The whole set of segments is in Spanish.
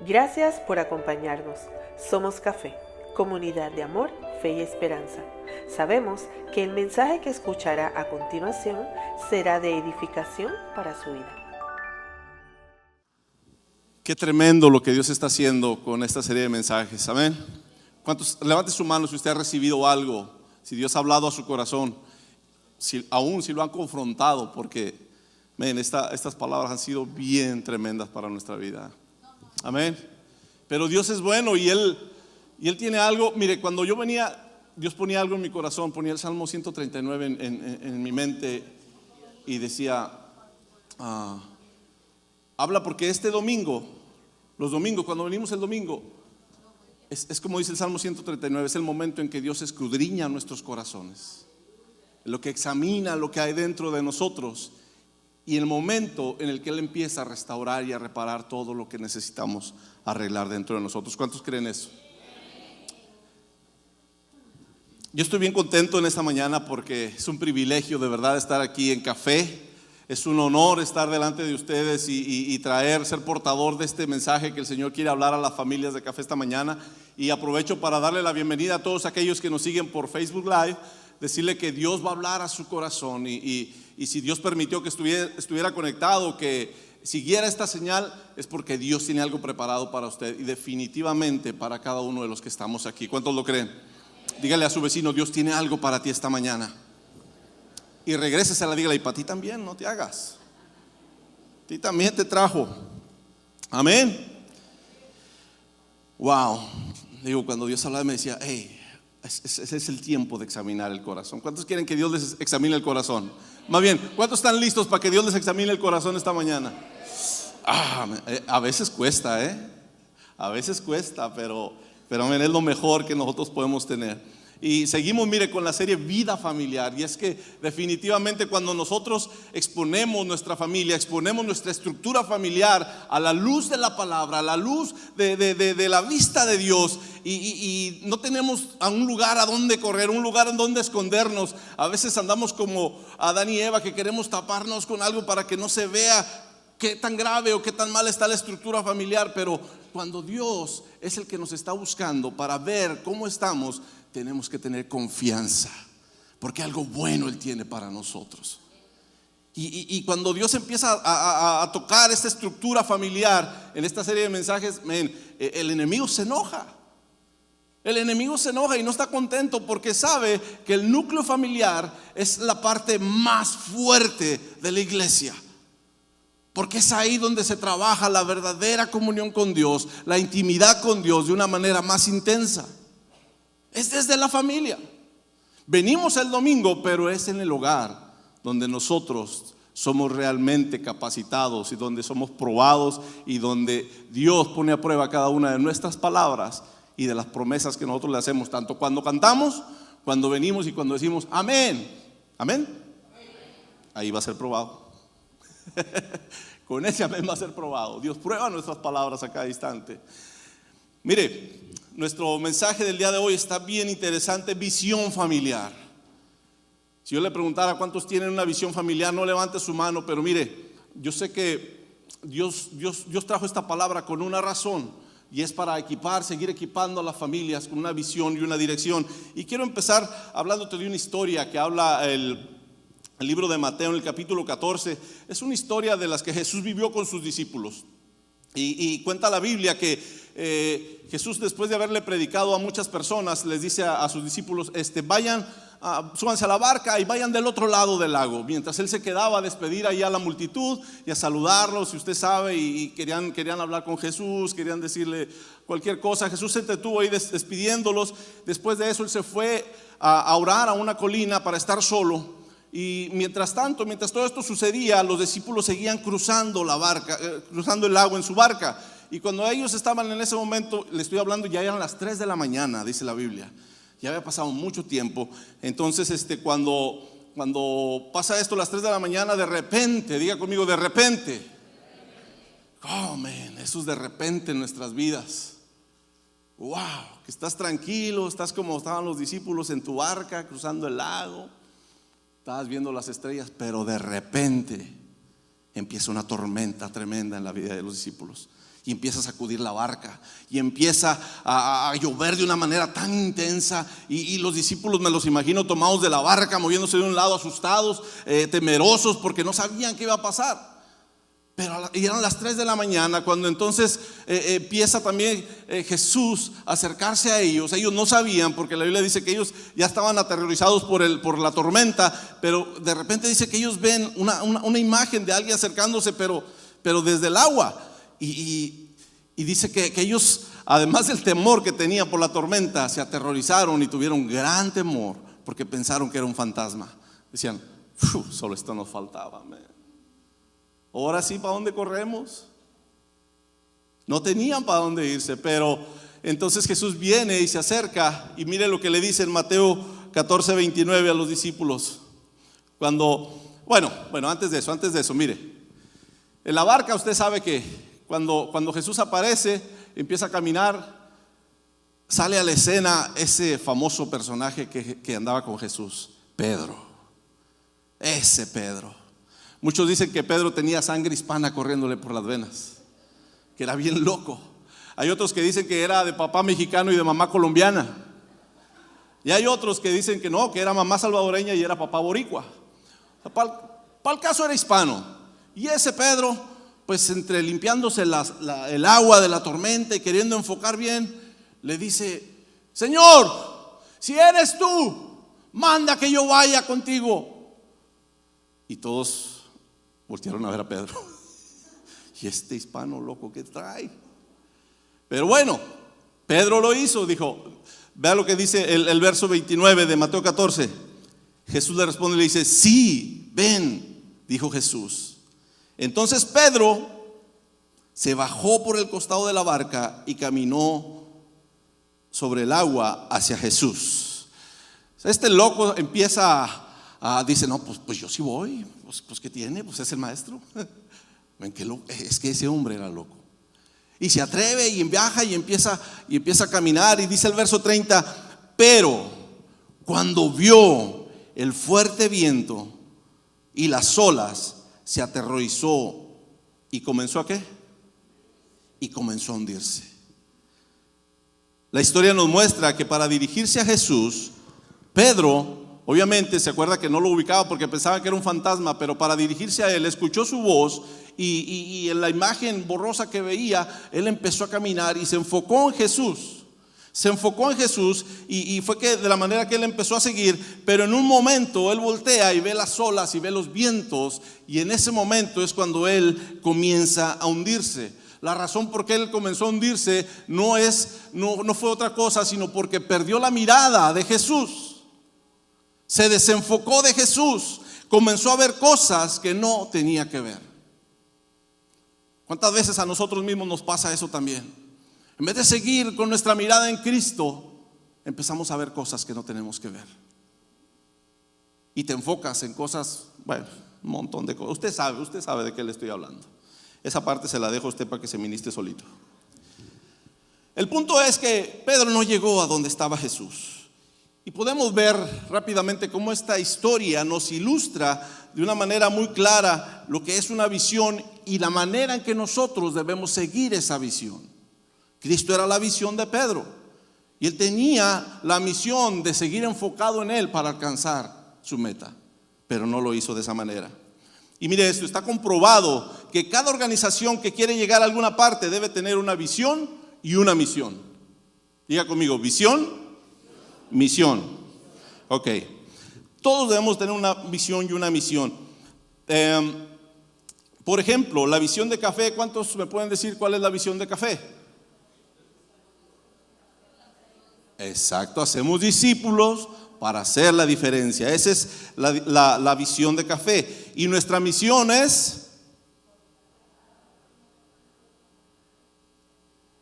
Gracias por acompañarnos. Somos Café, comunidad de amor, fe y esperanza. Sabemos que el mensaje que escuchará a continuación será de edificación para su vida. Qué tremendo lo que Dios está haciendo con esta serie de mensajes, amén. ¿Cuántos? Levante su mano si usted ha recibido algo, si Dios ha hablado a su corazón, aún si lo han confrontado, porque estas palabras han sido bien tremendas para nuestra vida. Amén. Pero Dios es bueno y Él tiene algo. Mire, cuando yo venía, Dios ponía algo en mi corazón, ponía el Salmo 139 en mi mente y decía, habla porque este domingo, los domingos, cuando venimos el domingo, es como dice el Salmo 139, es el momento en que Dios escudriña nuestros corazones, lo que examina lo que hay dentro de nosotros. Y el momento en el que Él empieza a restaurar y a reparar todo lo que necesitamos arreglar dentro de nosotros. ¿Cuántos creen eso? Yo estoy bien contento en esta mañana porque es un privilegio de verdad estar aquí en Café. Es un honor estar delante de ustedes y ser portador de este mensaje que el Señor quiere hablar a las familias de Café esta mañana. Y aprovecho para darle la bienvenida a todos aquellos que nos siguen por Facebook Live, decirle que Dios va a hablar a su corazón y si Dios permitió que estuviera conectado, que siguiera esta señal, es porque Dios tiene algo preparado para usted y definitivamente para cada uno de los que estamos aquí. ¿Cuántos lo creen? Dígale a su vecino, Dios tiene algo para ti esta mañana. Y regrésesela, dígale, y para ti también, no te hagas. A ti también te trajo. Amén. Wow. Digo, cuando Dios hablaba me decía, hey, ese es el tiempo de examinar el corazón. ¿Cuántos quieren que Dios les examine el corazón? Más bien, ¿cuántos están listos para que Dios les examine el corazón esta mañana? A veces cuesta, a veces cuesta, pero es lo mejor que nosotros podemos tener. Y seguimos, mire, con la serie Vida Familiar. Y es que definitivamente cuando nosotros exponemos nuestra familia, exponemos nuestra estructura familiar a la luz de la palabra, a la luz de la vista de Dios, y no tenemos a un lugar a donde correr, un lugar en donde escondernos. A veces andamos como Adán y Eva, que queremos taparnos con algo para que no se vea qué tan grave o qué tan mal está la estructura familiar. Pero cuando Dios es el que nos está buscando para ver cómo estamos, tenemos que tener confianza, porque algo bueno Él tiene para nosotros. Y cuando Dios empieza a tocar esta estructura familiar en esta serie de mensajes, el enemigo se enoja. El enemigo se enoja y no está contento porque sabe que el núcleo familiar es la parte más fuerte de la iglesia. Porque es ahí donde se trabaja la verdadera comunión con Dios, la intimidad con Dios de una manera más intensa. Es desde la familia. Venimos el domingo, pero es en el hogar donde nosotros somos realmente capacitados y donde somos probados y donde Dios pone a prueba cada una de nuestras palabras y de las promesas que nosotros le hacemos, tanto cuando cantamos, cuando venimos y cuando decimos amén. Amén. Ahí va a ser probado. Con ese amén va a ser probado. Dios prueba nuestras palabras a cada instante. Mire, nuestro mensaje del día de hoy está bien interesante. Visión familiar. Si yo le preguntara cuántos tienen una visión familiar, no levante su mano, pero mire, yo sé que Dios trajo esta palabra con una razón, y es para seguir equipando a las familias con una visión y una dirección. Y quiero empezar hablándote de una historia que habla el libro de Mateo en el capítulo 14. Es una historia de las que Jesús vivió con sus discípulos. Y cuenta la Biblia que Jesús, después de haberle predicado a muchas personas, les dice a sus discípulos, vayan, súbanse a la barca y vayan del otro lado del lago. Mientras Él se quedaba a despedir ahí a la multitud y a saludarlos, si usted sabe, y querían hablar con Jesús, querían decirle cualquier cosa. Jesús se entretuvo ahí despidiéndolos. Después de eso Él se fue a orar a una colina para estar solo. Y mientras todo esto sucedía, los discípulos seguían cruzando la barca, cruzando el lago en su barca. Y cuando ellos estaban en ese momento, le estoy hablando, ya eran las 3 de la mañana, dice la Biblia. Ya había pasado mucho tiempo. Entonces cuando pasa esto, las 3 de la mañana, de repente, diga conmigo, de repente. Oh, man, eso es de repente en nuestras vidas. Wow, que estás tranquilo, estás como estaban los discípulos en tu barca, cruzando el lago. Estabas viendo las estrellas, pero de repente empieza una tormenta tremenda en la vida de los discípulos. y empieza a sacudir la barca y empieza a llover de una manera tan intensa y los discípulos me los imagino tomados de la barca, moviéndose de un lado, asustados, temerosos porque no sabían qué iba a pasar. Pero eran las 3 de la mañana cuando entonces empieza también Jesús a acercarse a ellos. Ellos no sabían, porque la Biblia dice que ellos ya estaban aterrorizados por la tormenta, pero de repente dice que ellos ven una imagen de alguien acercándose, pero desde el agua. Y dice que ellos, además del temor que tenían por la tormenta, se aterrorizaron y tuvieron gran temor porque pensaron que era un fantasma. Decían, solo esto nos faltaba, man. Ahora sí, ¿para dónde corremos? No tenían para dónde irse, pero entonces Jesús viene y se acerca y mire lo que le dice en Mateo 14:29 a los discípulos. Antes de eso, mire, en la barca usted sabe que cuando Jesús aparece, empieza a caminar, sale a la escena ese famoso personaje que andaba con Jesús, Pedro. Ese Pedro. Muchos dicen que Pedro tenía sangre hispana corriéndole por las venas, que era bien loco. Hay otros que dicen que era de papá mexicano y de mamá colombiana. Y hay otros que dicen que no, que era mamá salvadoreña y era papá boricua. Para el caso era hispano. Y ese Pedro, pues entre limpiándose el agua de la tormenta y queriendo enfocar bien, le dice, Señor, si eres tú, manda que yo vaya contigo. Y todos voltearon a ver a Pedro. Y este hispano loco que trae. Pero bueno, Pedro lo hizo, dijo, vea lo que dice el verso 29 de Mateo 14. Jesús le responde y le dice, sí, ven, dijo Jesús. Entonces Pedro se bajó por el costado de la barca y caminó sobre el agua hacia Jesús. Este loco empieza dice, no, pues yo sí voy, pues ¿qué tiene? Pues es el maestro. Ven que es que ese hombre era loco. Y se atreve y viaja y empieza a caminar. Y dice el verso 30, pero cuando vio el fuerte viento y las olas, se aterrorizó y comenzó ¿a qué? Y comenzó a hundirse. La historia nos muestra que para dirigirse a Jesús, Pedro, obviamente se acuerda que no lo ubicaba porque pensaba que era un fantasma, pero para dirigirse a él, escuchó su voz y en la imagen borrosa que veía, él empezó a caminar y se enfocó en Jesús. Se enfocó en Jesús y fue que de la manera que él empezó a seguir, pero en un momento él voltea y ve las olas y ve los vientos, y en ese momento es cuando él comienza a hundirse. La razón por qué él comenzó a hundirse no fue otra cosa, sino porque perdió la mirada de Jesús. Se desenfocó de Jesús, comenzó a ver cosas que no tenía que ver. ¿Cuántas veces a nosotros mismos nos pasa eso también? En vez de seguir con nuestra mirada en Cristo, empezamos a ver cosas que no tenemos que ver. Y te enfocas en cosas, un montón de cosas. Usted sabe de qué le estoy hablando. Esa parte se la dejo a usted para que se ministre solito. El punto es que Pedro no llegó a donde estaba Jesús. Y podemos ver rápidamente cómo esta historia nos ilustra de una manera muy clara lo que es una visión y la manera en que nosotros debemos seguir esa visión. Cristo era la visión de Pedro y él tenía la misión de seguir enfocado en él para alcanzar su meta, pero no lo hizo de esa manera. Y mire esto, está comprobado que cada organización que quiere llegar a alguna parte debe tener una visión y una misión. Diga conmigo, visión, misión. Ok, todos debemos tener una visión y una misión. Por ejemplo, la visión de café, ¿cuántos me pueden decir cuál es la visión de café? Exacto, hacemos discípulos para hacer la diferencia. Esa es la visión de café. Y nuestra misión es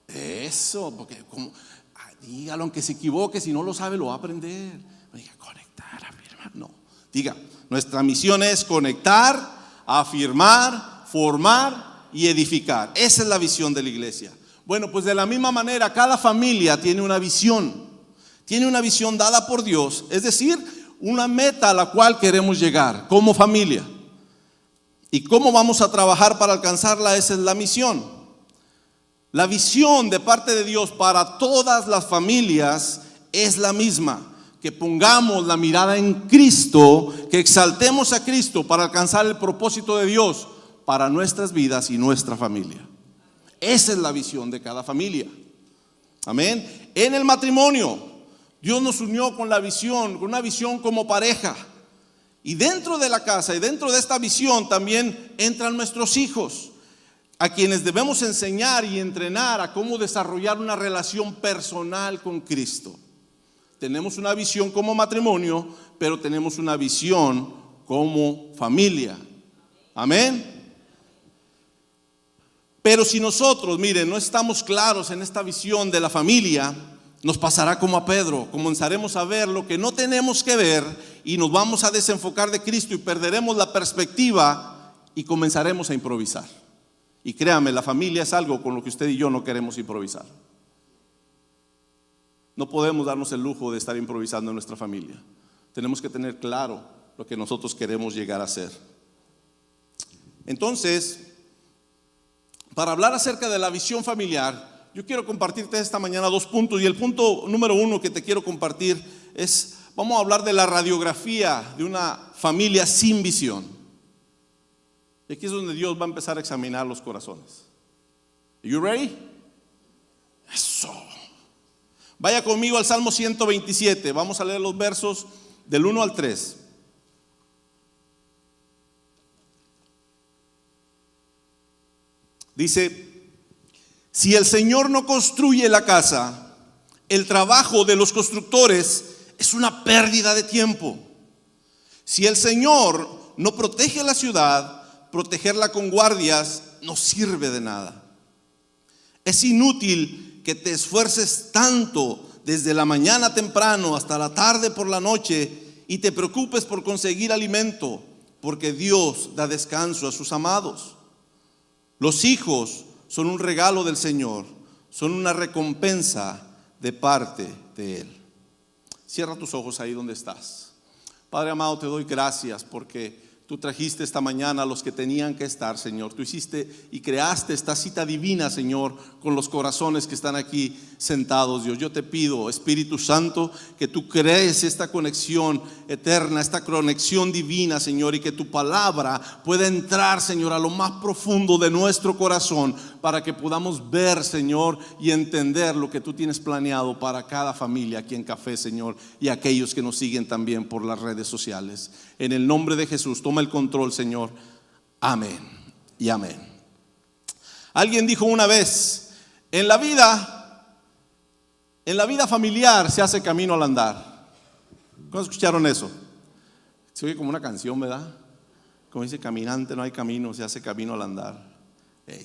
eso, porque dígalo aunque se equivoque, si no lo sabe lo va a aprender. No diga conectar, afirmar, no. Diga, nuestra misión es conectar, afirmar, formar y edificar. Esa es la visión de la iglesia. Bueno, pues de la misma manera cada familia tiene una visión. Tiene una visión dada por Dios, es decir, una meta a la cual queremos llegar como familia. ¿Y cómo vamos a trabajar para alcanzarla? Esa es la misión. La visión de parte de Dios para todas las familias es la misma: que pongamos la mirada en Cristo, que exaltemos a Cristo para alcanzar el propósito de Dios para nuestras vidas y nuestra familia. Esa es la visión de cada familia. Amén. En el matrimonio, Dios nos unió con la visión, con una visión como pareja. Y dentro de la casa y dentro de esta visión también entran nuestros hijos, a quienes debemos enseñar y entrenar a cómo desarrollar una relación personal con Cristo. Tenemos una visión como matrimonio, pero tenemos una visión como familia. Amén. Pero si nosotros, miren, no estamos claros en esta visión de la familia, nos pasará como a Pedro. Comenzaremos a ver lo que no tenemos que ver y nos vamos a desenfocar de Cristo y perderemos la perspectiva y comenzaremos a improvisar. Y créame, la familia es algo con lo que usted y yo no queremos improvisar. No podemos darnos el lujo de estar improvisando en nuestra familia. Tenemos que tener claro lo que nosotros queremos llegar a ser. Entonces, para hablar acerca de la visión familiar, yo quiero compartirte esta mañana 2 puntos. Y el punto número 1 que te quiero compartir es, vamos a hablar de la radiografía de una familia sin visión. Y aquí es donde Dios va a empezar a examinar los corazones. Are you ready? Eso. Vaya conmigo al Salmo 127. Vamos a leer los versos del 1 al 3. Dice: si el Señor no construye la casa, el trabajo de los constructores es una pérdida de tiempo. Si el Señor no protege la ciudad, protegerla con guardias no sirve de nada. Es inútil que te esfuerces tanto desde la mañana temprano hasta la tarde por la noche y te preocupes por conseguir alimento, porque Dios da descanso a sus amados. Los hijos son un regalo del Señor, son una recompensa de parte de Él. Cierra tus ojos ahí donde estás. Padre amado, te doy gracias porque tú trajiste esta mañana a los que tenían que estar, Señor. Tú hiciste y creaste esta cita divina, Señor, con los corazones que están aquí sentados, Dios. Yo te pido, Espíritu Santo, que tú crees esta conexión eterna, esta conexión divina, Señor, y que tu palabra pueda entrar, Señor, a lo más profundo de nuestro corazón, para que podamos ver, Señor, y entender lo que tú tienes planeado para cada familia aquí en Café, Señor, y aquellos que nos siguen también por las redes sociales. En el nombre de Jesús, toma el control, Señor. Amén y amén. Alguien dijo una vez: en la vida familiar se hace camino al andar. ¿Cómo escucharon eso? Se oye como una canción, ¿verdad? Como dice: caminante no hay camino, se hace camino al andar.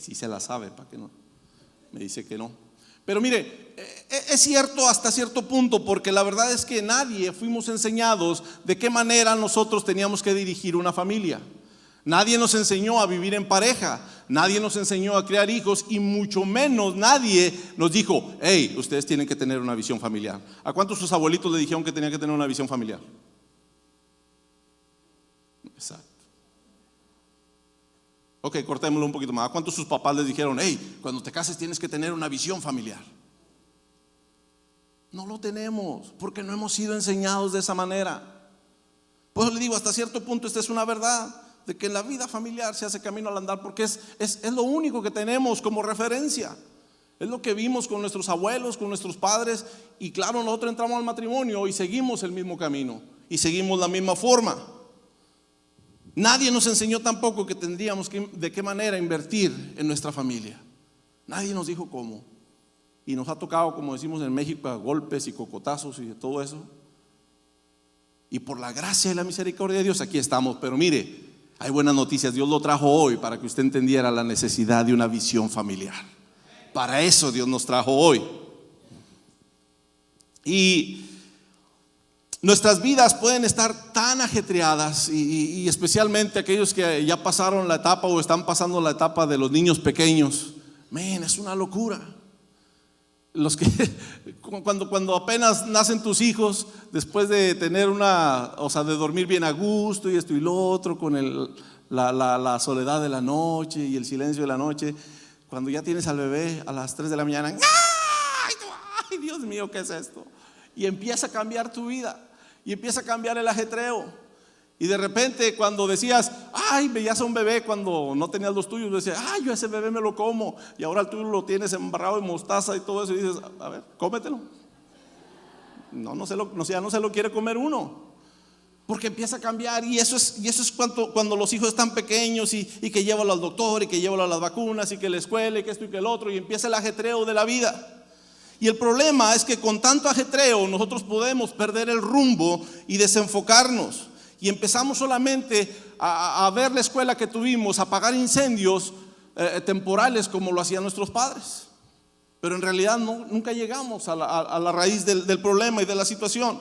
Sí se la sabe, ¿para qué no? Me dice que no. Pero mire, es cierto hasta cierto punto, porque la verdad es que nadie fuimos enseñados de qué manera nosotros teníamos que dirigir una familia. Nadie nos enseñó a vivir en pareja, nadie nos enseñó a crear hijos, y mucho menos nadie nos dijo: hey, ustedes tienen que tener una visión familiar. ¿A cuántos sus abuelitos le dijeron que tenían que tener una visión familiar? Exacto. Ok, cortémoslo un poquito más. ¿A cuántos sus papás les dijeron: hey, cuando te cases tienes que tener una visión familiar? No lo tenemos, porque no hemos sido enseñados de esa manera. Por eso le digo, hasta cierto punto esta es una verdad, de que en la vida familiar se hace camino al andar, porque es lo único que tenemos como referencia. Es lo que vimos con nuestros abuelos, con nuestros padres. Y claro, nosotros entramos al matrimonio y seguimos el mismo camino y seguimos la misma forma. Nadie nos enseñó tampoco que tendríamos que, de qué manera invertir en nuestra familia. Nadie nos dijo cómo. Y nos ha tocado, como decimos en México, a golpes y cocotazos y de todo eso. Y por la gracia y la misericordia de Dios aquí estamos. Pero mire, hay buenas noticias. Dios lo trajo hoy para que usted entendiera la necesidad de una visión familiar. Para eso Dios nos trajo hoy. Y nuestras vidas pueden estar tan ajetreadas, y especialmente aquellos que ya pasaron la etapa o están pasando la etapa de los niños pequeños. Es una locura. Los que cuando apenas nacen tus hijos, después de tener de dormir bien a gusto y esto y lo otro, con la soledad de la noche y el silencio de la noche, cuando ya tienes al bebé a las 3 de la mañana, ¡ay, Dios mío, qué es esto! Y empieza a cambiar tu vida, y empieza a cambiar el ajetreo. Y de repente cuando decías, ay, veías a un bebé cuando no tenías los tuyos, decías, ay, yo ese bebé me lo como, y ahora tú lo tienes embarrado en mostaza y todo eso, y dices, a ver, cómetelo. Ya no se lo quiere comer uno, porque empieza a cambiar. Y eso es cuando los hijos están pequeños y que llévalo al doctor, y que llévalo a las vacunas, y que la escuela, y que esto y que el otro, y empieza el ajetreo de la vida. Y el problema es que con tanto ajetreo nosotros podemos perder el rumbo y desenfocarnos, y empezamos solamente a ver la escuela que tuvimos, a apagar incendios temporales como lo hacían nuestros padres. Pero en realidad nunca llegamos a la raíz del problema y de la situación,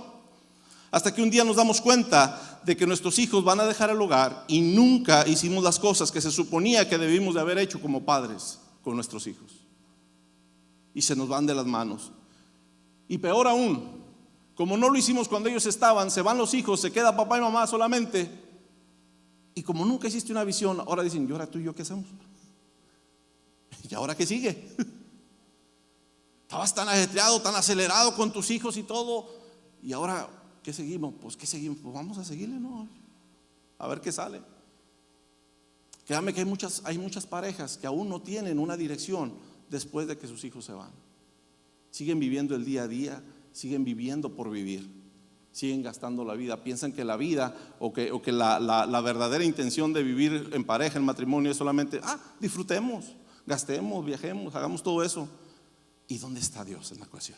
hasta que un día nos damos cuenta de que nuestros hijos van a dejar el hogar y nunca hicimos las cosas que se suponía que debimos de haber hecho como padres con nuestros hijos, y se nos van de las manos. Y peor aún, como no lo hicimos cuando ellos estaban, se van los hijos, se queda papá y mamá solamente, y como nunca hiciste una visión, ahora dicen, ¿y ahora tú y yo qué hacemos? ¿Y ahora qué sigue? Estabas tan ajetreado, tan acelerado con tus hijos y todo, y ahora ¿qué seguimos? Pues vamos a seguirle, ¿no? A ver qué sale. Créame que hay muchas parejas que aún no tienen una dirección después de que sus hijos se van. Siguen viviendo el día a día, siguen viviendo por vivir, siguen gastando la vida. Piensan que la vida o que la verdadera intención de vivir en pareja, en matrimonio, es solamente disfrutemos, gastemos, viajemos, hagamos todo eso. ¿Y dónde está Dios en la ecuación?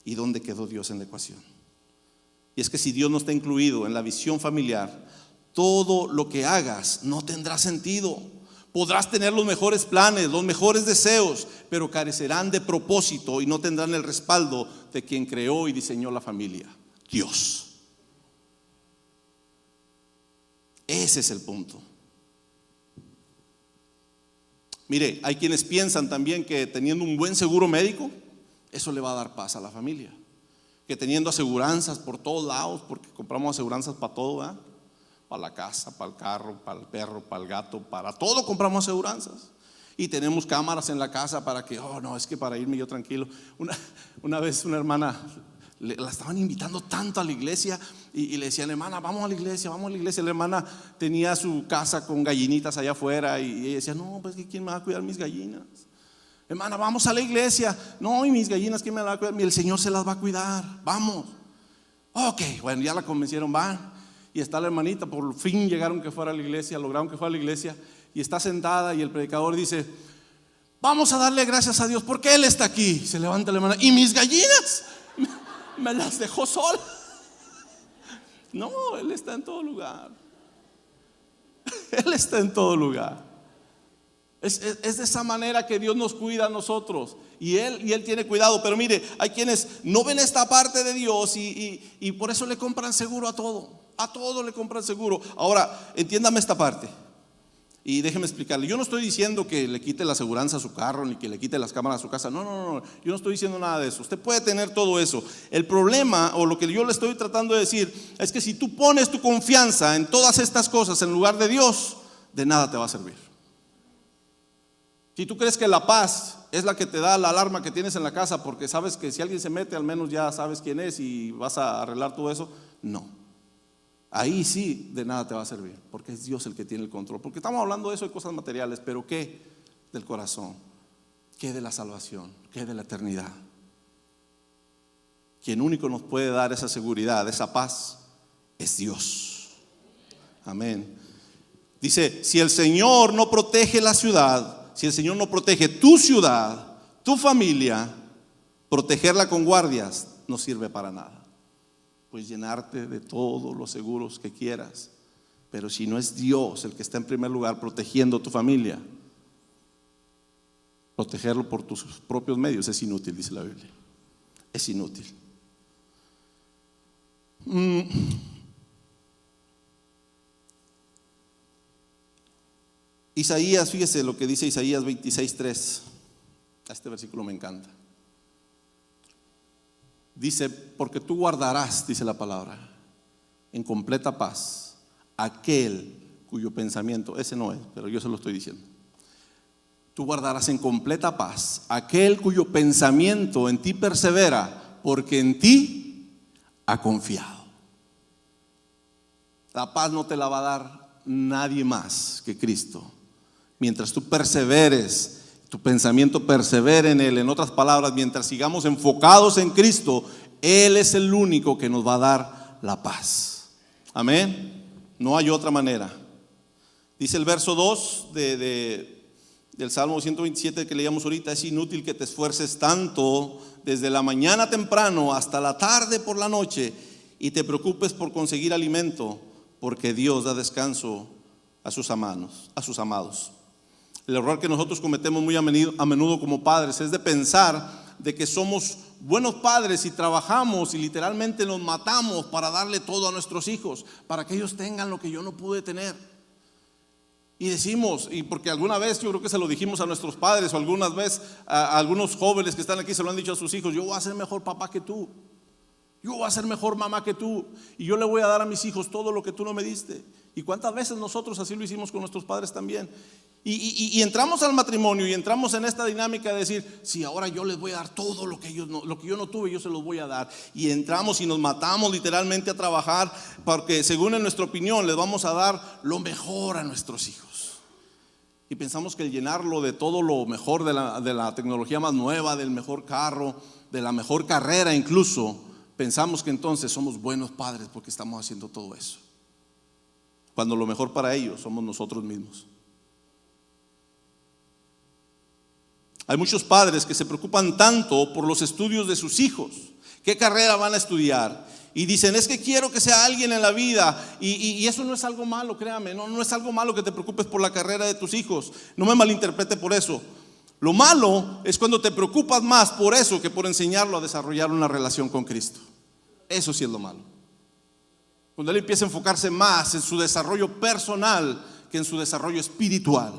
¿Y dónde quedó Dios en la ecuación? Y es que si Dios no está incluido en la visión familiar, todo lo que hagas no tendrá sentido. Podrás tener los mejores planes, los mejores deseos, pero carecerán de propósito y no tendrán el respaldo de quien creó y diseñó la familia, Dios. Ese es el punto. Mire, hay quienes piensan también que teniendo un buen seguro médico, eso le va a dar paz a la familia. Que teniendo aseguranzas por todos lados, porque compramos aseguranzas para todo, ¿verdad? Para la casa, para el carro, para el perro, para el gato, para todo compramos aseguranzas. Y tenemos cámaras en la casa para que, es que para irme yo tranquilo. Una vez una hermana, la estaban invitando tanto a la iglesia y le decían, hermana, vamos a la iglesia, vamos a la iglesia. La hermana tenía su casa con gallinitas allá afuera y ella decía, no, pues ¿quién me va a cuidar mis gallinas? Hermana, vamos a la iglesia. No, y mis gallinas, ¿quién me las va a cuidar? El Señor se las va a cuidar, vamos. Ok, bueno, ya la convencieron, van. Y está la hermanita, por fin llegaron que fuera a la iglesia, lograron que fuera a la iglesia, y está sentada y el predicador dice, vamos a darle gracias a Dios porque Él está aquí. Se levanta la hermana, ¿y mis gallinas? Me las dejó sola. No, Él está en todo lugar. Él está en todo lugar. Es de esa manera que Dios nos cuida a nosotros, y Él tiene cuidado. Pero mire, hay quienes no ven esta parte de Dios y por eso le compran seguro a todo le compran seguro. Ahora, entiéndame esta parte y déjeme explicarle. Yo no estoy diciendo que le quite la aseguranza a su carro, ni que le quite las cámaras a su casa. No, yo no estoy diciendo nada de eso. Usted puede tener todo eso. El problema, o lo que yo le estoy tratando de decir, es que si tú pones tu confianza en todas estas cosas en lugar de Dios, de nada te va a servir. Si tú crees que la paz es la que te da la alarma que tienes en la casa, porque sabes que si alguien se mete, al menos ya sabes quién es y vas a arreglar todo eso, no. Ahí sí de nada te va a servir, porque es Dios el que tiene el control. Porque estamos hablando de eso, de cosas materiales, pero ¿qué del corazón? ¿Qué de la salvación? ¿Qué de la eternidad? Quien único nos puede dar esa seguridad, esa paz, es Dios. Amén. Dice, si el Señor no protege la ciudad, si el Señor no protege tu ciudad, tu familia, protegerla con guardias no sirve para nada. Pues llenarte de todos los seguros que quieras, pero si no es Dios el que está en primer lugar protegiendo tu familia, protegerlo por tus propios medios es inútil, dice la Biblia. Es inútil. Isaías, fíjese lo que dice Isaías 26:3. Este versículo me encanta. Dice, porque tú guardarás, dice la palabra, en completa paz aquel cuyo pensamiento, ese no es, pero yo se lo estoy diciendo. tú guardarás en completa paz aquel cuyo pensamiento en ti persevera, porque en ti ha confiado. La paz no te la va a dar nadie más que Cristo. Mientras tú perseveres, tu pensamiento persevere en Él. En otras palabras, mientras sigamos enfocados en Cristo, Él es el único que nos va a dar la paz. Amén. No hay otra manera. Dice el verso 2 del Salmo 127 que leíamos ahorita: es inútil que te esfuerces tanto desde la mañana temprano hasta la tarde por la noche y te preocupes por conseguir alimento, porque Dios da descanso a sus amados. El error que nosotros cometemos muy a menudo como padres es de pensar de que somos buenos padres y trabajamos y literalmente nos matamos para darle todo a nuestros hijos, para que ellos tengan lo que yo no pude tener. Y decimos, y porque alguna vez yo creo que se lo dijimos a nuestros padres, o algunas veces a algunos jóvenes que están aquí se lo han dicho a sus hijos: yo voy a ser mejor papá que tú, yo voy a ser mejor mamá que tú, y yo le voy a dar a mis hijos todo lo que tú no me diste. Y cuántas veces nosotros así lo hicimos con nuestros padres también. Y entramos al matrimonio y entramos en esta dinámica de decir: sí, ahora yo les voy a dar todo lo que yo no tuve, yo se los voy a dar. Y entramos y nos matamos literalmente a trabajar, porque según en nuestra opinión les vamos a dar lo mejor a nuestros hijos. Y pensamos que el llenarlo de todo lo mejor, de la tecnología más nueva, del mejor carro, de la mejor carrera incluso, pensamos que entonces somos buenos padres porque estamos haciendo todo eso, cuando lo mejor para ellos somos nosotros mismos. Hay muchos padres que se preocupan tanto por los estudios de sus hijos, qué carrera van a estudiar, y dicen: es que quiero que sea alguien en la vida. Y eso no es algo malo, créame, no es algo malo que te preocupes por la carrera de tus hijos. No me malinterprete por eso. Lo malo es cuando te preocupas más por eso que por enseñarlo a desarrollar una relación con Cristo. Eso sí es lo malo. Cuando él empieza a enfocarse más en su desarrollo personal que en su desarrollo espiritual.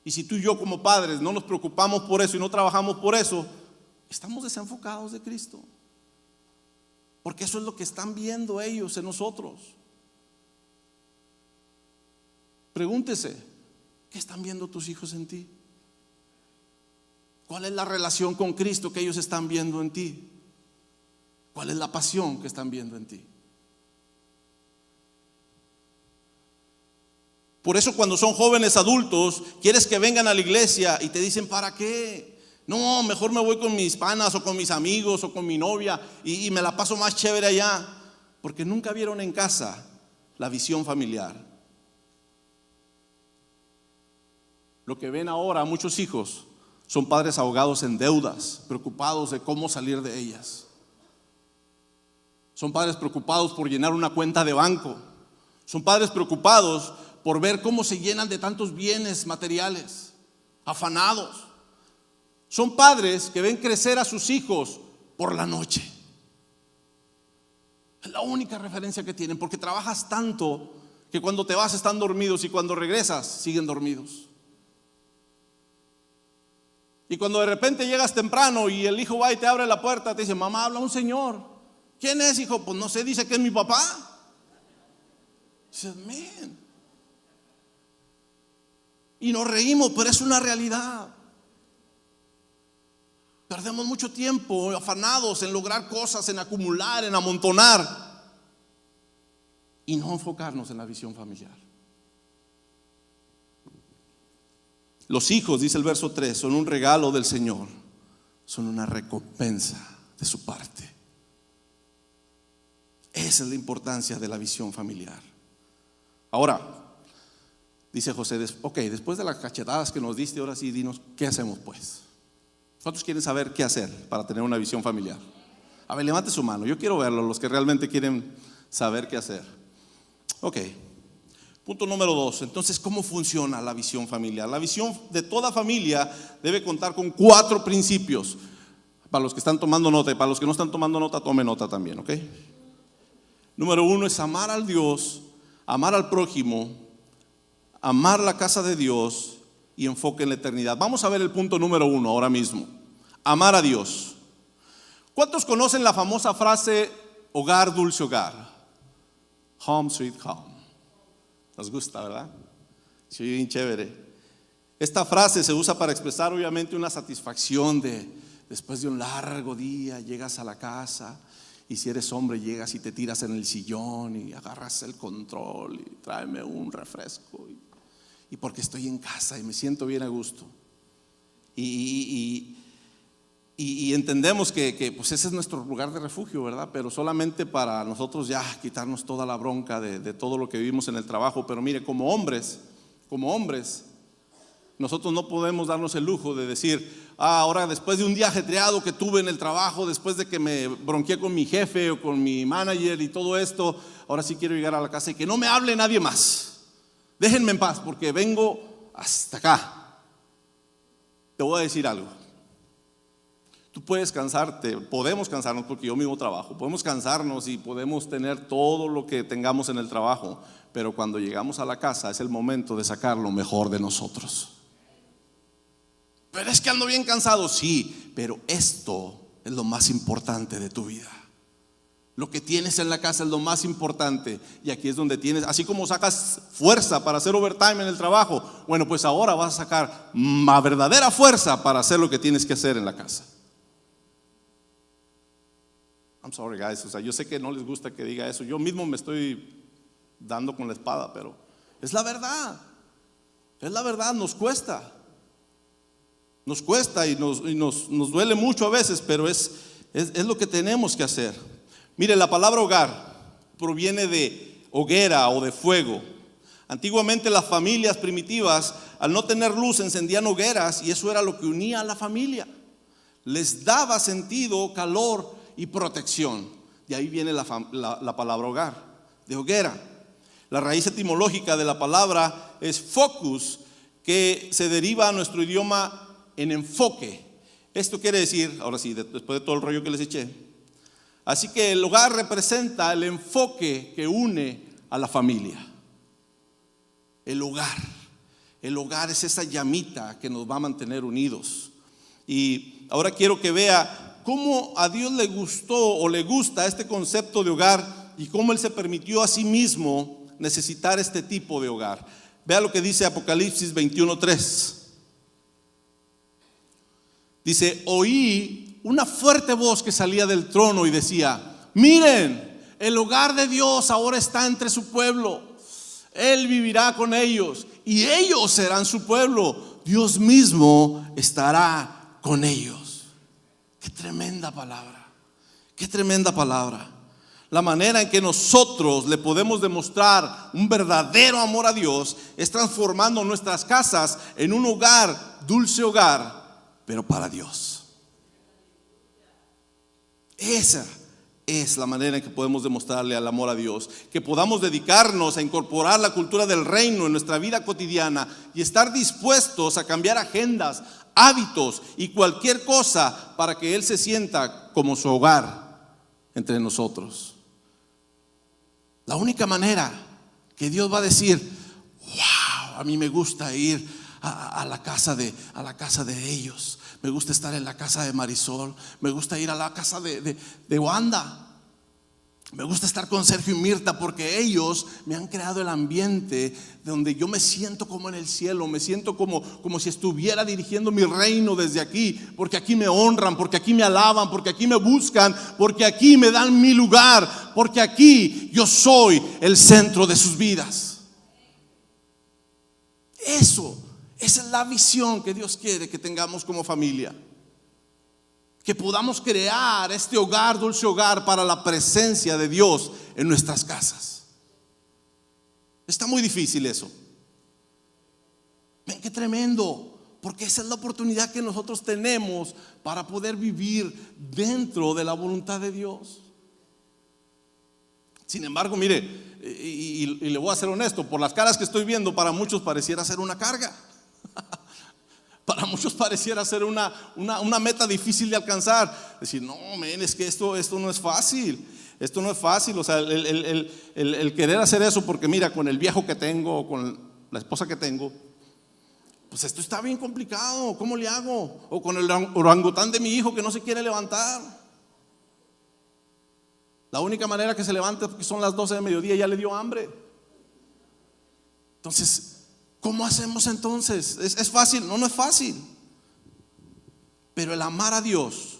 Y si tú y yo como padres no nos preocupamos por eso y no trabajamos por eso, estamos desenfocados de Cristo. Porque eso es lo que están viendo ellos en nosotros. Pregúntese: ¿qué están viendo tus hijos en ti? ¿Cuál es la relación con Cristo que ellos están viendo en ti? ¿Cuál es la pasión que están viendo en ti? Por eso cuando son jóvenes adultos, quieres que vengan a la iglesia y te dicen: ¿para qué? No, mejor me voy con mis panas o con mis amigos o con mi novia y me la paso más chévere allá. Porque nunca vieron en casa la visión familiar. Lo que ven ahora muchos hijos son padres ahogados en deudas, preocupados de cómo salir de ellas. Son padres preocupados por llenar una cuenta de banco. Son padres preocupados por ver cómo se llenan de tantos bienes materiales, afanados. Son padres que ven crecer a sus hijos por la noche. Es la única referencia que tienen, porque trabajas tanto que cuando te vas están dormidos y cuando regresas siguen dormidos. Y cuando de repente llegas temprano y el hijo va y te abre la puerta, te dice: mamá, habla un señor. ¿Quién es, hijo? Pues no sé, dice que es mi papá. Dices: man. Y nos reímos, pero es una realidad. Perdemos mucho tiempo afanados en lograr cosas, en acumular, en amontonar, y no enfocarnos en la visión familiar. Los hijos, dice el verso 3, son un regalo del Señor, son una recompensa de su parte. Esa es la importancia de la visión familiar. Ahora, dice José: ok, después de las cachetadas que nos diste, ahora sí dinos, ¿qué hacemos pues? ¿Cuántos quieren saber qué hacer para tener una visión familiar? A ver, levante su mano, yo quiero verlo, los que realmente quieren saber qué hacer. Ok, punto número 2, entonces, ¿cómo funciona la visión familiar? La visión de toda familia debe contar con 4 principios. Para los que están tomando nota y para los que no están tomando nota, tome nota también, ok. Número 1 es amar al Dios, amar al prójimo, amar la casa de Dios y enfoque en la eternidad. Vamos a ver el punto número 1 ahora mismo: amar a Dios. ¿Cuántos conocen la famosa frase hogar, dulce hogar? Home, sweet home. Nos gusta, ¿verdad? Sí, bien chévere. Esta frase se usa para expresar obviamente una satisfacción de después de un largo día llegas a la casa y si eres hombre llegas y te tiras en el sillón y agarras el control y tráeme un refresco y porque estoy en casa y me siento bien a gusto y entendemos que pues ese es nuestro lugar de refugio, ¿verdad? Pero solamente para nosotros ya quitarnos toda la bronca de todo lo que vivimos en el trabajo. Pero mire, como hombres nosotros no podemos darnos el lujo de decir, ahora después de un día ajetreado que tuve en el trabajo, después de que me bronqueé con mi jefe o con mi manager y todo esto, ahora sí quiero llegar a la casa y que no me hable nadie más. Déjenme en paz porque vengo hasta acá. Te voy a decir algo. Tú puedes cansarte, podemos cansarnos porque yo mismo trabajo, podemos cansarnos y podemos tener todo lo que tengamos en el trabajo, pero cuando llegamos a la casa es el momento de sacar lo mejor de nosotros. Pero es que ando bien cansado, sí, pero esto es lo más importante de tu vida. Lo que tienes en la casa es lo más importante y aquí es donde tienes, así como sacas fuerza para hacer overtime en el trabajo, bueno, pues ahora vas a sacar una verdadera fuerza para hacer lo que tienes que hacer en la casa. I'm sorry guys, o sea, yo sé que no les gusta que diga eso, yo mismo me estoy dando con la espada, pero es la verdad, nos cuesta y nos duele mucho a veces, pero es lo que tenemos que hacer. Mire, la palabra hogar proviene de hoguera o de fuego. Antiguamente las familias primitivas, al no tener luz, encendían hogueras y eso era lo que unía a la familia. Les daba sentido, calor y protección. De ahí viene la palabra hogar, de hoguera. La raíz etimológica de la palabra es focus, que se deriva a nuestro idioma en enfoque. Esto quiere decir, ahora sí, después de todo el rollo que les eché, así que el hogar representa el enfoque que une a la familia. El hogar es esa llamita que nos va a mantener unidos. Y ahora quiero que vea cómo a Dios le gustó o le gusta este concepto de hogar y cómo Él se permitió a sí mismo necesitar este tipo de hogar. Vea lo que dice Apocalipsis 21:3. Dice, oí una fuerte voz que salía del trono y decía, miren, el hogar de Dios ahora está entre su pueblo. Él vivirá con ellos y ellos serán su pueblo. Dios mismo estará con ellos. Qué tremenda palabra, qué tremenda palabra. La manera en que nosotros le podemos demostrar un verdadero amor a Dios es transformando nuestras casas en un hogar, dulce hogar, pero para Dios. Esa es la manera en que podemos demostrarle el amor a Dios, que podamos dedicarnos a incorporar la cultura del reino en nuestra vida cotidiana y estar dispuestos a cambiar agendas, hábitos y cualquier cosa para que Él se sienta como su hogar entre nosotros. La única manera que Dios va a decir, wow, a mí me gusta ir a la casa de ellos, me gusta estar en la casa de Marisol, me gusta ir a la casa de Wanda, me gusta estar con Sergio y Mirta porque ellos me han creado el ambiente donde yo me siento como en el cielo, me siento como si estuviera dirigiendo mi reino desde aquí, porque aquí me honran, porque aquí me alaban, porque aquí me buscan, porque aquí me dan mi lugar, porque aquí yo soy el centro de sus vidas. Esa es la visión que Dios quiere que tengamos como familia. Que podamos crear este hogar, dulce hogar, para la presencia de Dios en nuestras casas. Está muy difícil eso. Ven qué tremendo, porque esa es la oportunidad que nosotros tenemos para poder vivir dentro de la voluntad de Dios. Sin embargo, mire, y le voy a ser honesto, por las caras que estoy viendo, para muchos pareciera ser una carga. Para muchos pareciera ser una meta difícil de alcanzar. Decir, no, es que esto no es fácil. Esto no es fácil. O sea, el querer hacer eso, porque mira, con el viejo que tengo, o con la esposa que tengo, pues esto está bien complicado. ¿Cómo le hago? O con el orangután de mi hijo que no se quiere levantar. La única manera que se levante es porque son las 12 de mediodía y ya le dio hambre. Entonces, ¿Cómo hacemos entonces? ¿Es fácil? No, no es fácil. Pero el amar a Dios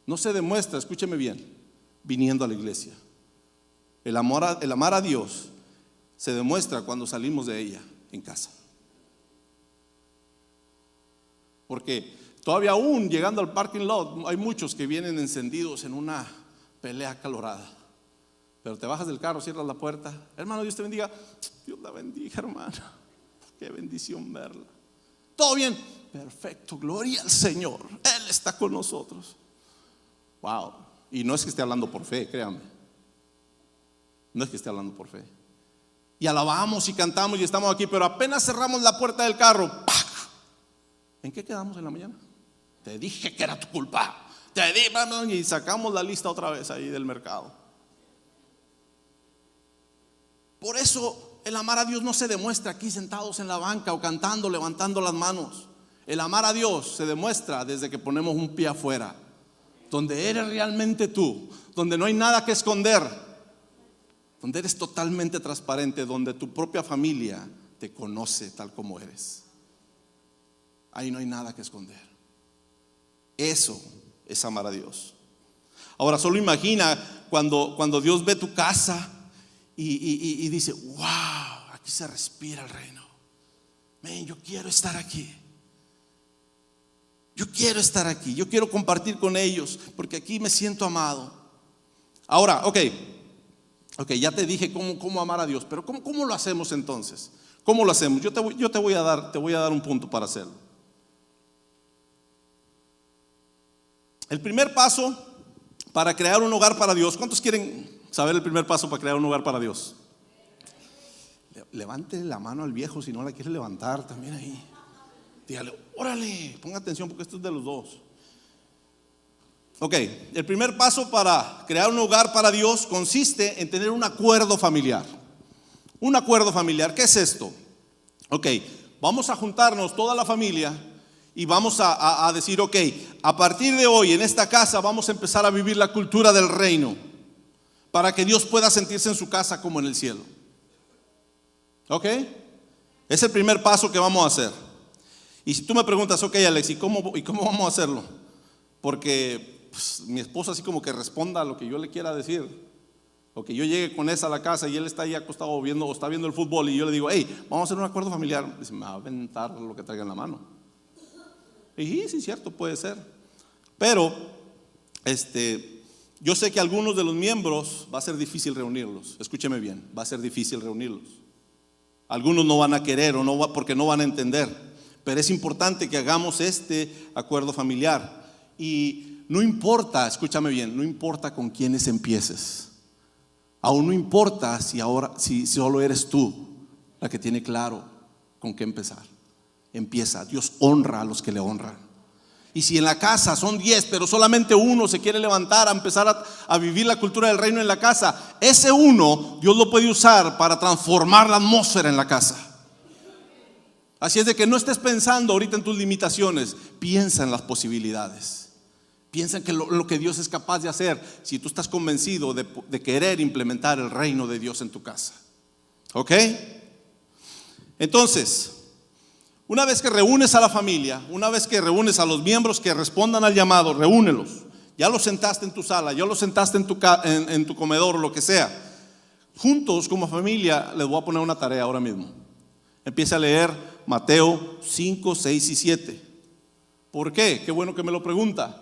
no se demuestra, escúcheme bien, viniendo a la iglesia. El amar a Dios se demuestra cuando salimos de ella en casa. Porque todavía aún llegando al parking lot hay muchos que vienen encendidos en una pelea acalorada. Pero te bajas del carro, cierras la puerta. Hermano, Dios te bendiga. Dios la bendiga, hermana. Qué bendición verla. ¿Todo bien? Perfecto, gloria al Señor. Él está con nosotros. Wow. Y no es que esté hablando por fe, créanme. No es que esté hablando por fe. Y alabamos y cantamos y estamos aquí, pero apenas cerramos la puerta del carro, ¡pac! ¿En qué quedamos en la mañana? Te dije que era tu culpa. Te dije, y sacamos la lista otra vez ahí del mercado. Por eso el amar a Dios no se demuestra aquí sentados en la banca o cantando, levantando las manos. El amar a Dios se demuestra desde que ponemos un pie afuera, donde eres realmente tú, donde no hay nada que esconder, donde eres totalmente transparente, donde tu propia familia te conoce tal como eres. Ahí no hay nada que esconder. Eso es amar a Dios. Ahora solo imagina cuando Dios ve tu casa y dice, wow, aquí se respira el reino. Man, yo quiero estar aquí. Yo quiero estar aquí. Yo quiero compartir con ellos porque aquí me siento amado. Ahora, ok, ya te dije cómo amar a Dios, pero ¿cómo lo hacemos entonces? ¿Cómo lo hacemos? Yo te voy a dar un punto para hacerlo. El primer paso para crear un hogar para Dios. ¿Cuántos quieren saber el primer paso para crear un hogar para Dios? Levante la mano al viejo si no la quiere levantar también ahí. Dígale, órale, ponga atención porque esto es de los dos. Ok, el primer paso para crear un hogar para Dios consiste en tener un acuerdo familiar. Un acuerdo familiar, ¿qué es esto? Ok, vamos a juntarnos toda la familia y vamos a decir, ok, a partir de hoy en esta casa vamos a empezar a vivir la cultura del reino para que Dios pueda sentirse en su casa como en el cielo. Ok, es el primer paso que vamos a hacer. Y si tú me preguntas, ok Alex, ¿y cómo vamos a hacerlo? Porque pues, mi esposa así como que responda a lo que yo le quiera decir, o que yo llegue con esa a la casa y él está ahí acostado viendo, o está viendo el fútbol y yo le digo, hey, vamos a hacer un acuerdo familiar. Dice, me va a aventar lo que traiga en la mano. Y sí, cierto, puede ser. Pero yo sé que algunos de los miembros va a ser difícil reunirlos. Escúcheme bien, va a ser difícil reunirlos. Algunos no van a querer porque no van a entender. Pero es importante que hagamos este acuerdo familiar. Y no importa, escúchame bien, no importa con quiénes empieces. Aún no importa si solo eres tú la que tiene claro con qué empezar. Empieza, Dios honra a los que le honran. Y si en la casa son 10, pero solamente uno se quiere levantar a empezar a vivir la cultura del reino en la casa, ese uno Dios lo puede usar para transformar la atmósfera en la casa. Así es de que no estés pensando ahorita en tus limitaciones, piensa en las posibilidades. Piensa en que lo que Dios es capaz de hacer si tú estás convencido de querer implementar el reino de Dios en tu casa. ¿Ok? Entonces, una vez que reúnes a la familia, una vez que reúnes a los miembros que respondan al llamado, reúnelos. Ya los sentaste en tu sala, ya los sentaste en tu comedor, lo que sea. Juntos como familia les voy a poner una tarea ahora mismo. Empieza a leer Mateo 5, 6 y 7. ¿Por qué? Qué bueno que me lo pregunta.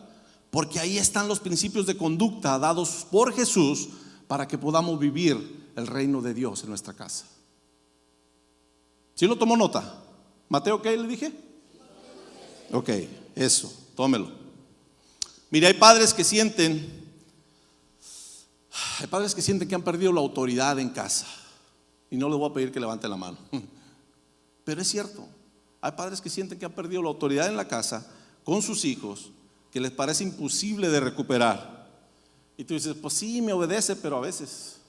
Porque ahí están los principios de conducta dados por Jesús para que podamos vivir el reino de Dios en nuestra casa. ¿Sí lo tomó nota? ¿Mateo qué le dije? Ok, eso, tómelo. Mira, hay padres que sienten que han perdido la autoridad en casa. Y no les voy a pedir que levanten la mano. Pero es cierto, hay padres que sienten que han perdido la autoridad en la casa con sus hijos, que les parece imposible de recuperar. Y tú dices, pues sí, me obedece, pero a veces.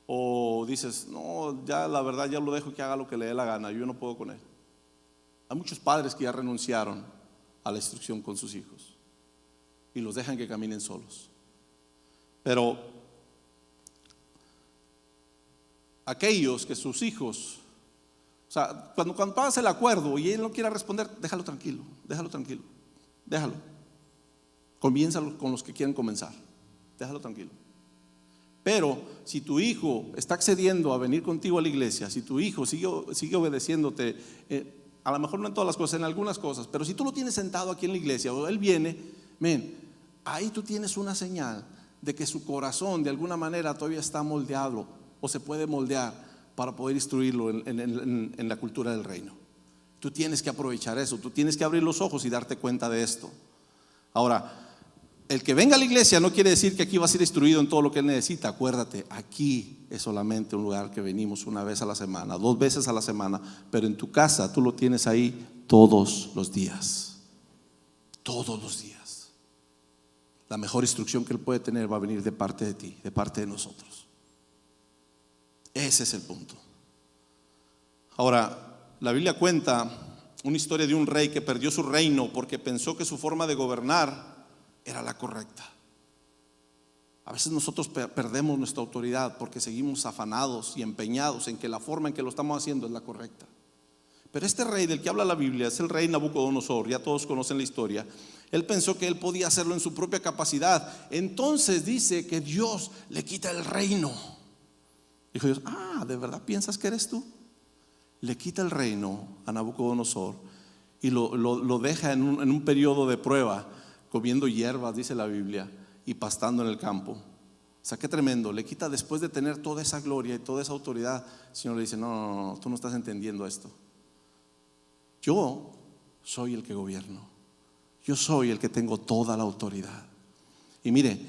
O dices, no, ya la verdad ya lo dejo que haga lo que le dé la gana, yo no puedo con él. Hay muchos padres que ya renunciaron a la instrucción con sus hijos y los dejan que caminen solos. Pero aquellos que sus hijos, sea, cuando hagas el acuerdo y él no quiera responder, déjalo tranquilo. Déjalo. Comienza con los que quieren comenzar. Déjalo tranquilo. Pero si tu hijo está accediendo a venir contigo a la iglesia, si tu hijo sigue obedeciéndote, a lo mejor no en todas las cosas, en algunas cosas, pero si tú lo tienes sentado aquí en la iglesia o él viene, ahí tú tienes una señal de que su corazón de alguna manera todavía está moldeado o se puede moldear para poder instruirlo en la cultura del reino. Tú tienes que aprovechar eso, tú tienes que abrir los ojos y darte cuenta de esto. Ahora, el que venga a la iglesia no quiere decir que aquí va a ser instruido en todo lo que él necesita. Acuérdate, aquí es solamente un lugar que venimos una vez a la semana, 2 veces a la semana, pero en tu casa tú lo tienes ahí todos los días. Todos los días. La mejor instrucción que él puede tener va a venir de parte de ti, de parte de nosotros. Ese es el punto. Ahora, la Biblia cuenta una historia de un rey que perdió su reino porque pensó que su forma de gobernar era la correcta. A veces nosotros perdemos nuestra autoridad porque seguimos afanados y empeñados en que la forma en que lo estamos haciendo es la correcta. Pero este rey del que habla la Biblia es el rey Nabucodonosor, ya todos conocen la historia. Él pensó que él podía hacerlo en su propia capacidad. Entonces dice que Dios le quita el reino. Dijo Dios, ¿de verdad piensas que eres tú? Le quita el reino a Nabucodonosor y lo deja en un periodo de prueba, comiendo hierbas, dice la Biblia, y pastando en el campo. O sea, qué tremendo. Le quita después de tener toda esa gloria y toda esa autoridad. El Señor le dice, no, tú no estás entendiendo esto. Yo soy el que gobierno. Yo soy el que tengo toda la autoridad. Y mire,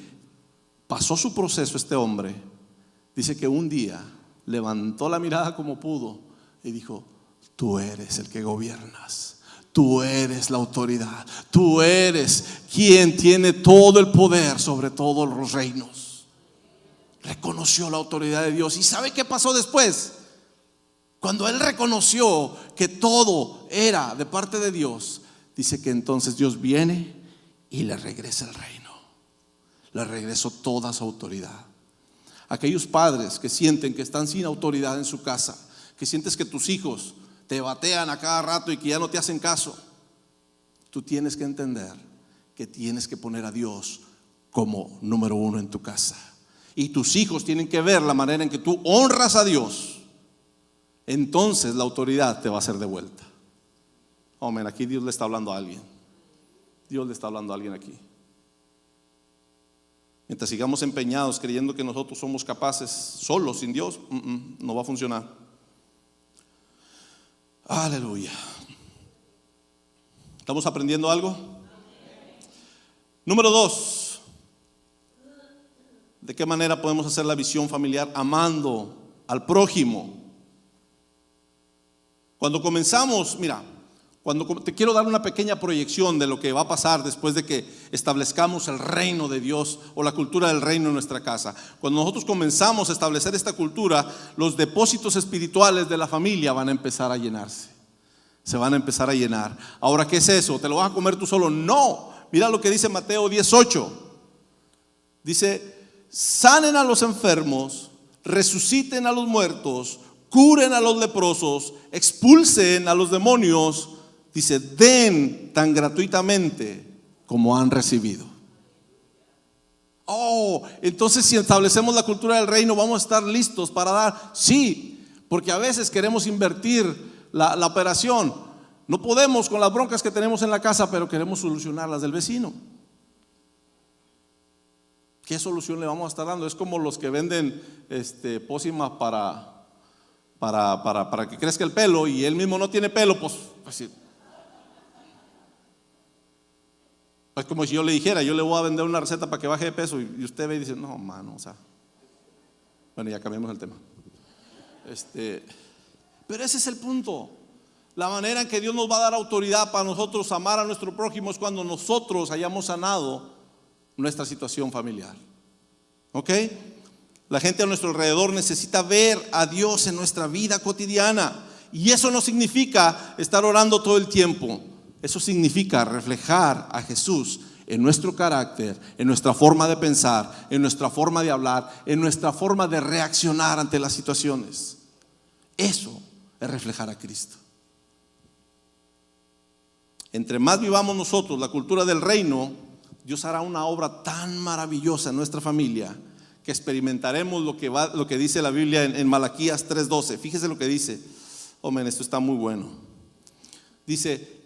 pasó su proceso este hombre. Dice que un día levantó la mirada como pudo y dijo, tú eres el que gobiernas. Tú eres la autoridad. Tú eres quien tiene todo el poder sobre todos los reinos. Reconoció la autoridad de Dios. ¿Y sabe qué pasó después? Cuando él reconoció que todo era de parte de Dios, dice que entonces Dios viene y le regresa el reino. Le regresó toda su autoridad. Aquellos padres que sienten que están sin autoridad en su casa, que sientes que tus hijos te batean a cada rato y que ya no te hacen caso, tú tienes que entender que tienes que poner a Dios como número 1 en tu casa. Y tus hijos tienen que ver la manera en que tú honras a Dios. Entonces la autoridad te va a ser devuelta. Amén, aquí Dios le está hablando a alguien. Dios le está hablando a alguien aquí. Mientras sigamos empeñados creyendo que nosotros somos capaces solos, sin Dios, no va a funcionar. Aleluya. ¿Estamos aprendiendo algo? Número 2. ¿De qué manera podemos hacer la visión familiar? Amando al prójimo. Cuando comenzamos, te quiero dar una pequeña proyección de lo que va a pasar después de que establezcamos el reino de Dios o la cultura del reino en nuestra casa. Cuando nosotros comenzamos a establecer esta cultura, los depósitos espirituales de la familia van a empezar a llenarse. Se van a empezar a llenar. Ahora, ¿qué es eso? ¿Te lo vas a comer tú solo? No. Mira lo que dice Mateo 18. Dice, sanen a los enfermos, resuciten a los muertos, curen a los leprosos, expulsen a los demonios. Dice, den tan gratuitamente como han recibido. Entonces si establecemos la cultura del reino, vamos a estar listos para dar. Sí, porque a veces queremos invertir la operación. No podemos con las broncas que tenemos en la casa, pero queremos solucionar las del vecino. ¿Qué solución le vamos a estar dando? Es como los que venden pócimas para que crezca el pelo y él mismo no tiene pelo, pues sí. Es como si yo le dijera, yo le voy a vender una receta para que baje de peso y usted ve y dice, no, mano, bueno, ya cambiamos el tema. Pero ese es el punto. La manera en que Dios nos va a dar autoridad para nosotros amar a nuestro prójimo es cuando nosotros hayamos sanado nuestra situación familiar. ¿Ok? La gente a nuestro alrededor necesita ver a Dios en nuestra vida cotidiana. Y eso no significa estar orando todo el tiempo. Eso significa reflejar a Jesús en nuestro carácter, en nuestra forma de pensar, en nuestra forma de hablar, en nuestra forma de reaccionar ante las situaciones. Eso es reflejar a Cristo. Entre más vivamos nosotros la cultura del reino, Dios hará una obra tan maravillosa en nuestra familia que experimentaremos lo que dice la Biblia en Malaquías 3:12. Fíjese lo que dice. Esto está muy bueno. Dice,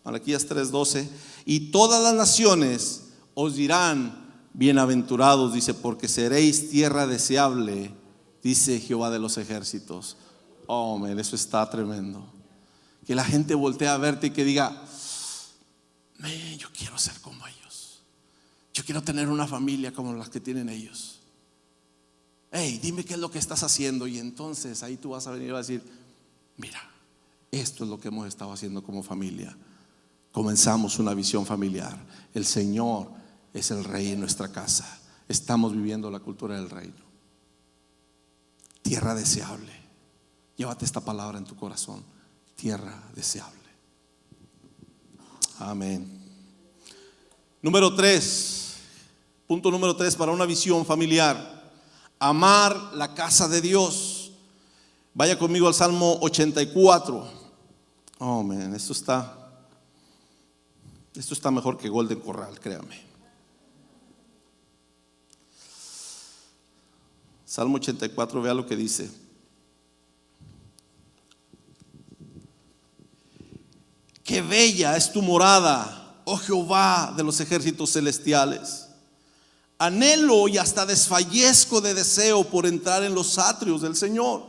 Malaquías 3:12, y todas las naciones os dirán bienaventurados, dice, porque seréis tierra deseable, dice Jehová de los ejércitos. Eso está tremendo. Que la gente voltee a verte y que diga, yo quiero ser como ellos. Yo quiero tener una familia como las que tienen ellos. Dime qué es lo que estás haciendo. Y entonces ahí tú vas a venir y vas a decir, mira, esto es lo que hemos estado haciendo como familia. Comenzamos una visión familiar. El Señor es el Rey en nuestra casa. Estamos viviendo la cultura del reino. Tierra deseable. Llévate esta palabra en tu corazón. Tierra deseable. Amén. Punto número 3 para una visión familiar: amar la casa de Dios. Vaya conmigo al Salmo 84. Esto está mejor que Golden Corral, créame. Salmo 84, vea lo que dice. Qué bella es tu morada, oh Jehová de los ejércitos celestiales. Anhelo y hasta desfallezco de deseo por entrar en los atrios del Señor.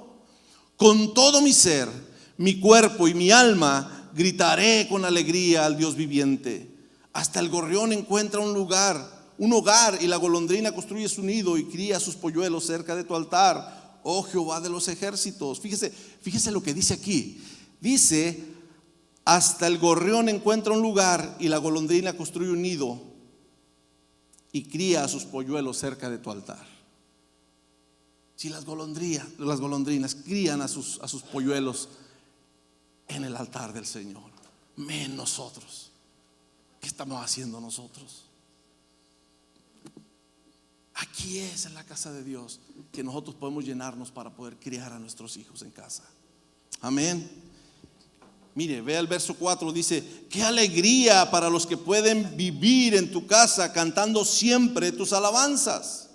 Con todo mi ser, mi cuerpo y mi alma gritaré con alegría al Dios viviente. Hasta el gorrión encuentra un hogar, y la golondrina construye su nido y cría sus polluelos cerca de tu altar, oh Jehová de los ejércitos. Fíjese lo que dice aquí. Dice, hasta el gorrión encuentra un lugar y la golondrina construye un nido y cría a sus polluelos cerca de tu altar. Si las golondrinas crían a sus polluelos en el altar del Señor, nosotros, ¿qué estamos haciendo nosotros? Aquí es en la casa de Dios que nosotros podemos llenarnos para poder criar a nuestros hijos en casa. Amén. Mire, vea el verso 4, dice, qué alegría para los que pueden vivir en tu casa cantando siempre tus alabanzas.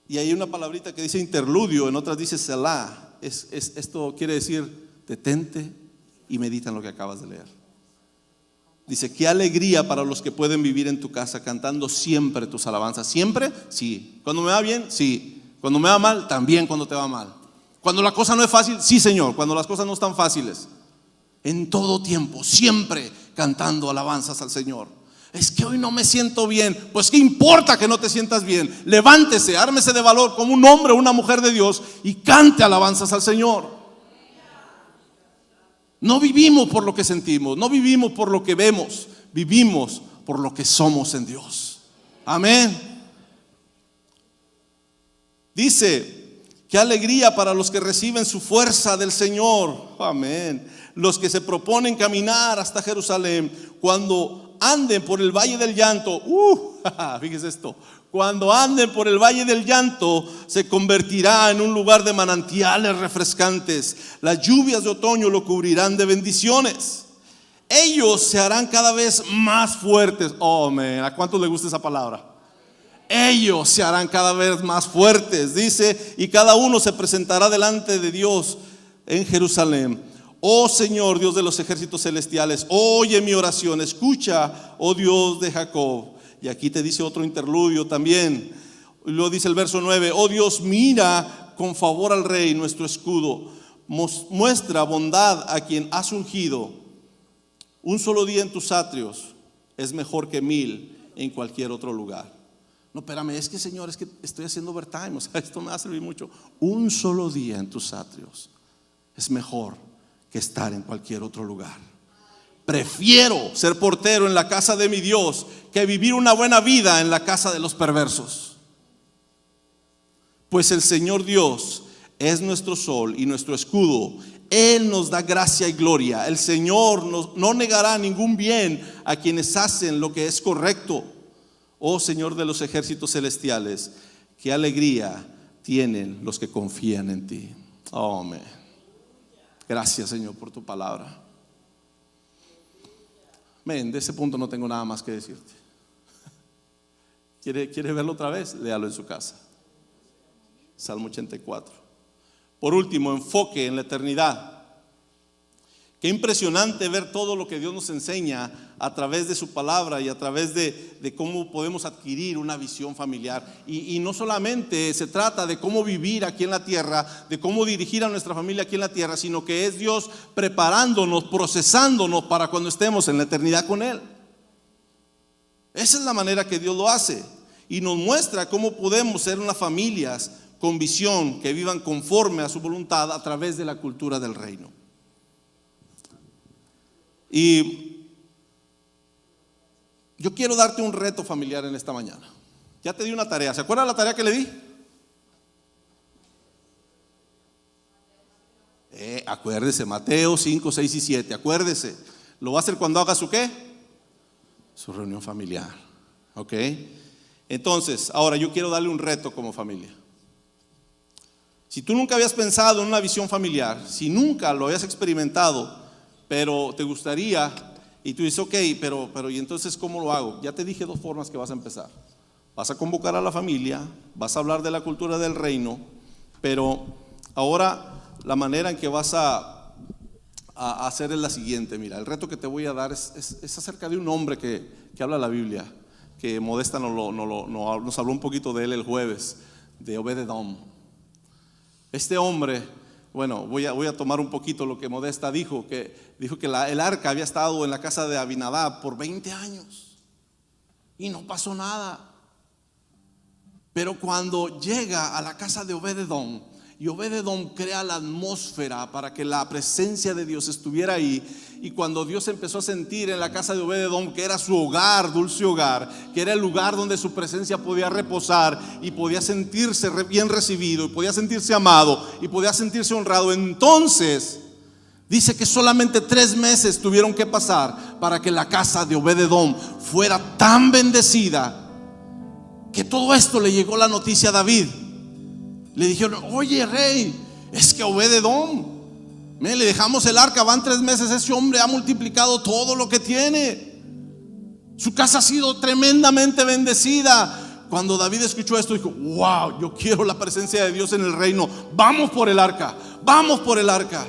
Y hay una palabrita que dice interludio, en otras dice Selah. Esto quiere decir, detente y medita en lo que acabas de leer. Dice, qué alegría para los que pueden vivir en tu casa cantando siempre tus alabanzas. ¿Siempre? Sí. ¿Cuando me va bien? Sí. ¿Cuando me va mal? También cuando te va mal. Cuando la cosa no es fácil, sí Señor. Cuando las cosas no están fáciles, en todo tiempo, siempre cantando alabanzas al Señor. Es que hoy no me siento bien. Pues qué importa que no te sientas bien. Levántese, ármese de valor como un hombre o una mujer de Dios y cante alabanzas al Señor. No vivimos por lo que sentimos, no vivimos por lo que vemos, vivimos por lo que somos en Dios. Amén. Dice, qué alegría para los que reciben su fuerza del Señor. Amén. Los que se proponen caminar hasta Jerusalén, cuando anden por el valle del llanto. Fíjese esto. Cuando anden por el valle del llanto, se convertirá en un lugar de manantiales refrescantes. Las lluvias de otoño lo cubrirán de bendiciones. Ellos se harán cada vez más fuertes. ¿A cuántos les gusta esa palabra? Ellos se harán cada vez más fuertes, dice, y cada uno se presentará delante de Dios en Jerusalén. Oh Señor, Dios de los ejércitos celestiales, oye mi oración, escucha, oh Dios de Jacob. Y aquí te dice otro interludio también. Lo dice el verso 9, oh Dios, mira con favor al rey, nuestro escudo. Muestra bondad a quien has ungido. Un solo día en tus atrios es mejor que 1000 en cualquier otro lugar. No, espérame, es que Señor, es que estoy haciendo overtime, esto me va a servir mucho. Un solo día en tus atrios es mejor que estar en cualquier otro lugar. Prefiero ser portero en la casa de mi Dios que vivir una buena vida en la casa de los perversos. Pues el Señor Dios es nuestro sol y nuestro escudo. Él nos da gracia y gloria. El Señor no negará ningún bien a quienes hacen lo que es correcto. Oh Señor de los ejércitos celestiales, qué alegría tienen los que confían en ti. Oh, amén. Gracias, Señor, por tu palabra. Amén. De ese punto no tengo nada más que decirte. ¿Quiere verlo otra vez? Léalo en su casa. Salmo 84. Por último, enfoque en la eternidad. Qué impresionante ver todo lo que Dios nos enseña a través de su palabra y a través de cómo podemos adquirir una visión familiar. Y no solamente se trata de cómo vivir aquí en la tierra, de cómo dirigir a nuestra familia aquí en la tierra, sino que es Dios preparándonos, procesándonos para cuando estemos en la eternidad con Él. Esa es la manera que Dios lo hace y nos muestra cómo podemos ser unas familias con visión que vivan conforme a su voluntad a través de la cultura del reino. Y yo quiero darte un reto familiar en esta mañana. Ya te di una tarea. ¿Se acuerdan la tarea que le di? Acuérdese, Mateo 5, 6 y 7. Acuérdese. Lo va a hacer cuando haga su ¿qué? Su reunión familiar. ¿Ok? Entonces, ahora yo quiero darle un reto como familia. Si tú nunca habías pensado en una visión familiar, si nunca lo habías experimentado, pero te gustaría, y tú dices, ok, pero ¿y entonces cómo lo hago? Ya te dije 2 formas que vas a empezar. Vas a convocar a la familia, vas a hablar de la cultura del reino, pero ahora la manera en que vas a hacer es la siguiente. Mira, el reto que te voy a dar es acerca de un hombre que habla la Biblia, que Modesta nos habló un poquito de él el jueves, de Obed-Edom. Este hombre, bueno, voy a tomar un poquito lo que Modesta dijo, que dijo que el arca había estado en la casa de Abinadab por 20 años y no pasó nada. Pero cuando llega a la casa de Obed-Edom, y Obed-Edom crea la atmósfera para que la presencia de Dios estuviera ahí, y cuando Dios empezó a sentir en la casa de Obed-Edom que era su hogar, dulce hogar, que era el lugar donde su presencia podía reposar y podía sentirse bien recibido, y podía sentirse amado y podía sentirse honrado, entonces dice que solamente 3 meses tuvieron que pasar para que la casa de Obed-Edom fuera tan bendecida que todo esto le llegó la noticia a David. Le dijeron, oye rey, es que Obed-Edom, le dejamos el arca, van 3 meses, ese hombre ha multiplicado todo lo que tiene, su casa ha sido tremendamente bendecida. Cuando David escuchó esto dijo, wow, yo quiero la presencia de Dios en el reino, vamos por el arca, vamos por el arca.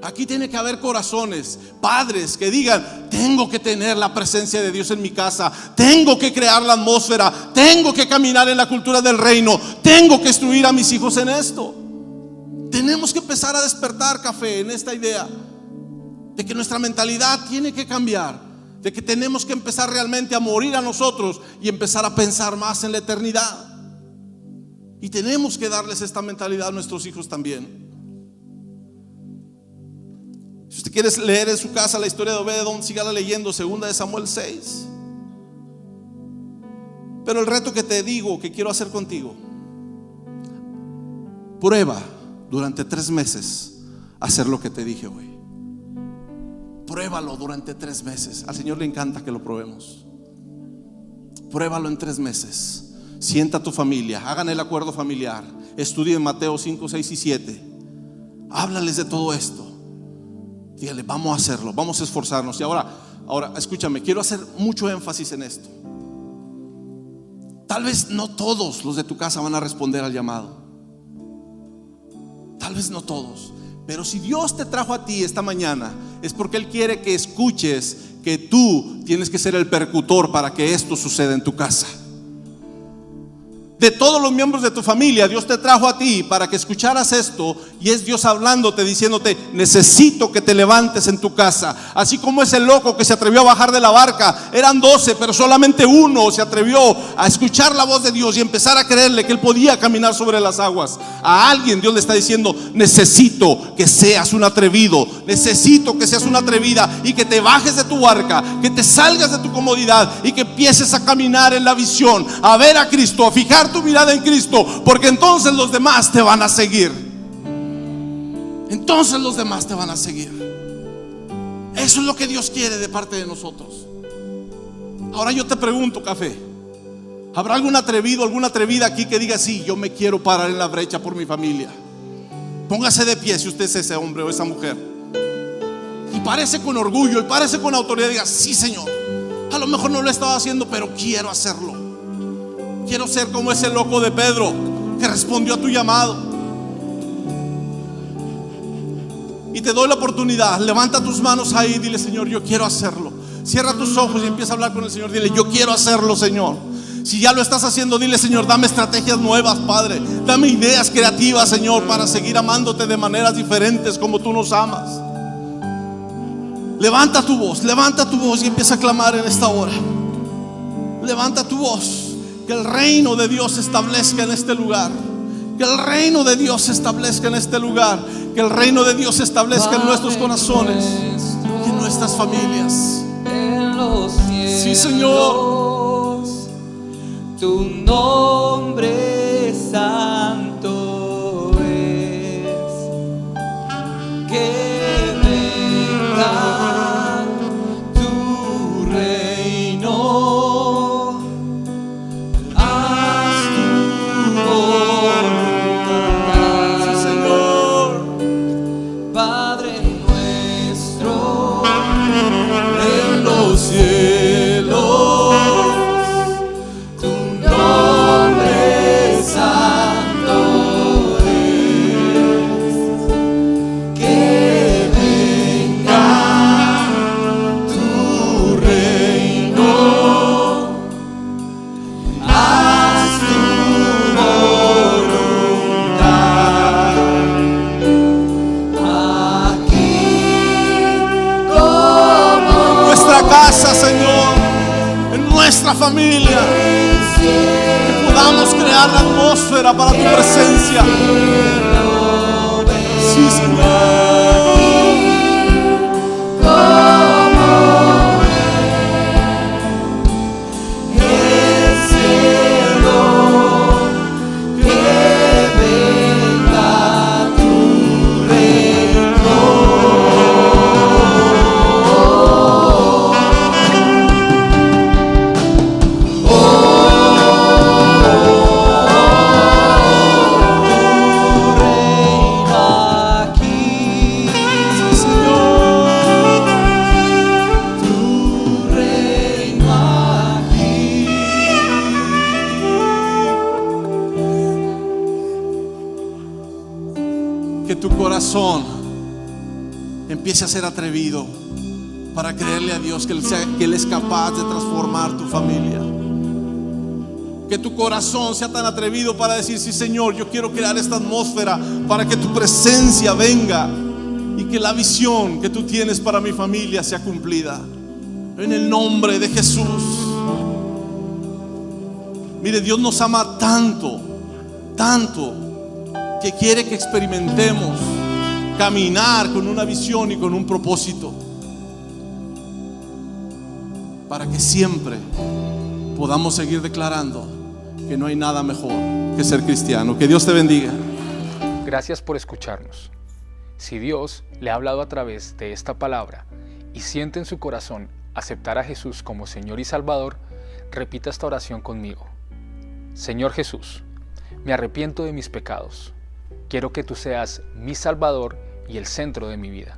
Aquí tiene que haber corazones, padres que digan, tengo que tener la presencia de Dios en mi casa, tengo que crear la atmósfera, tengo que caminar en la cultura del reino, tengo que instruir a mis hijos en esto. Tenemos que empezar a despertar, café, en esta idea de que nuestra mentalidad tiene que cambiar, de que tenemos que empezar realmente a morir a nosotros y empezar a pensar más en la eternidad. Y tenemos que darles esta mentalidad a nuestros hijos también. Si usted quiere leer en su casa la historia de Obed-Edom, sígala leyendo, 2 de Samuel 6. Pero el reto que te digo que quiero hacer contigo, prueba durante 3 meses hacer lo que te dije hoy. Pruébalo durante 3 meses. Al Señor le encanta que lo probemos. Pruébalo en 3 meses. Sienta a tu familia, hagan el acuerdo familiar, estudien Mateo 5, 6 y 7. Háblales de todo esto. Dígale, vamos a hacerlo, vamos a esforzarnos. Y ahora escúchame, quiero hacer mucho énfasis en esto. Tal vez no todos los de tu casa van a responder al llamado. Tal vez no todos. Pero si Dios te trajo a ti esta mañana, es porque Él quiere que escuches que tú tienes que ser el percutor para que esto suceda en tu casa. De todos los miembros de tu familia, Dios te trajo a ti para que escucharas esto, y es Dios hablándote, diciéndote, necesito que te levantes en tu casa. Así como ese loco que se atrevió a bajar de la barca, eran 12, pero solamente uno se atrevió a escuchar la voz de Dios y empezar a creerle que él podía caminar sobre las aguas. A alguien Dios le está diciendo, necesito que seas un atrevido, necesito que seas una atrevida y que te bajes de tu barca, que te salgas de tu comodidad y que empieces a caminar en la visión, a ver a Cristo, a fijar tu mirada en Cristo, porque entonces los demás te van a seguir. Entonces los demás te van a seguir. Eso es lo que Dios quiere de parte de nosotros. Ahora yo te pregunto, café, ¿Habrá algún atrevido, alguna atrevida aquí que diga: sí, yo me quiero parar en la brecha por mi familia? Póngase de pie si usted es ese hombre o esa mujer, y párese con orgullo y párese con autoridad. Diga: sí, Señor, a lo mejor no lo he estado haciendo, pero quiero hacerlo. Quiero ser como ese loco de Pedro que respondió a tu llamado. Y te doy la oportunidad. Levanta tus manos ahí y dile: Señor, yo quiero hacerlo. Cierra tus ojos y empieza a hablar con el Señor. Dile: yo quiero hacerlo, Señor. Si ya lo estás haciendo, dile: Señor, dame estrategias nuevas, Padre. Dame ideas creativas, Señor, para seguir amándote de maneras diferentes como tú nos amas. Levanta tu voz y empieza a clamar en esta hora. Levanta tu voz. Que el reino de Dios se establezca en este lugar. Que el reino de Dios se establezca en este lugar. Que el reino de Dios se establezca en nuestros corazones y en nuestras familias. En los cielos, sí, Señor. Tu nombre santo es. Que venga tu reino. Haz tu voluntad. Sí, Señor. Padre nuestro En los cielos. Señor, en nuestra familia, que podamos crear la atmósfera para tu presencia. Sí, Señor. Que tu corazón empiece a ser atrevido para creerle a Dios que Él es capaz de transformar tu familia. Que tu corazón sea tan atrevido para decir: sí, Señor, yo quiero crear esta atmósfera para que tu presencia venga y que la visión que tú tienes para mi familia sea cumplida. En el nombre de Jesús. Mire, Dios nos ama tanto, tanto, que quiere que experimentemos caminar con una visión y con un propósito, para que siempre podamos seguir declarando que no hay nada mejor que ser cristiano. Que Dios te bendiga. Gracias por escucharnos. Si Dios le ha hablado a través de esta palabra y siente en su corazón aceptar a Jesús como Señor y Salvador, repita esta oración conmigo. Señor Jesús, me arrepiento de mis pecados. Quiero que tú seas mi Salvador y el centro de mi vida.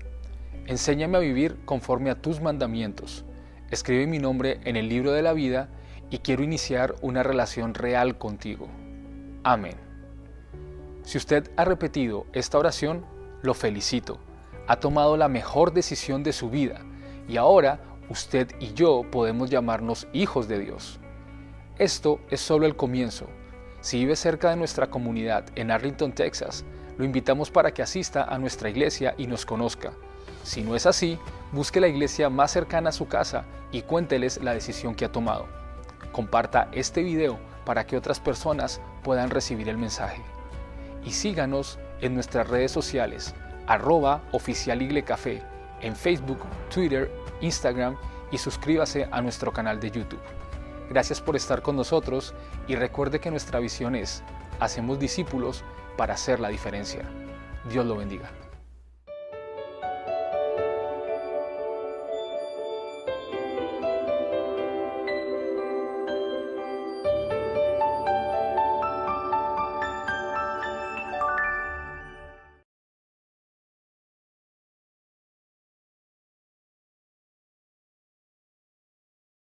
Enséñame a vivir conforme a tus mandamientos. Escribe mi nombre en el libro de la vida y quiero iniciar una relación real contigo. Amén. Si usted ha repetido esta oración, lo felicito. Ha tomado la mejor decisión de su vida y ahora usted y yo podemos llamarnos hijos de Dios. Esto es solo el comienzo. Si vive cerca de nuestra comunidad en Arlington, Texas, lo invitamos para que asista a nuestra iglesia y nos conozca. Si no es así, busque la iglesia más cercana a su casa y cuénteles la decisión que ha tomado. Comparta este video para que otras personas puedan recibir el mensaje. Y síganos en nuestras redes sociales, @oficialiglecafé, en Facebook, Twitter, Instagram y suscríbase a nuestro canal de YouTube. Gracias por estar con nosotros y recuerde que nuestra visión es: hacemos discípulos para hacer la diferencia. Dios lo bendiga.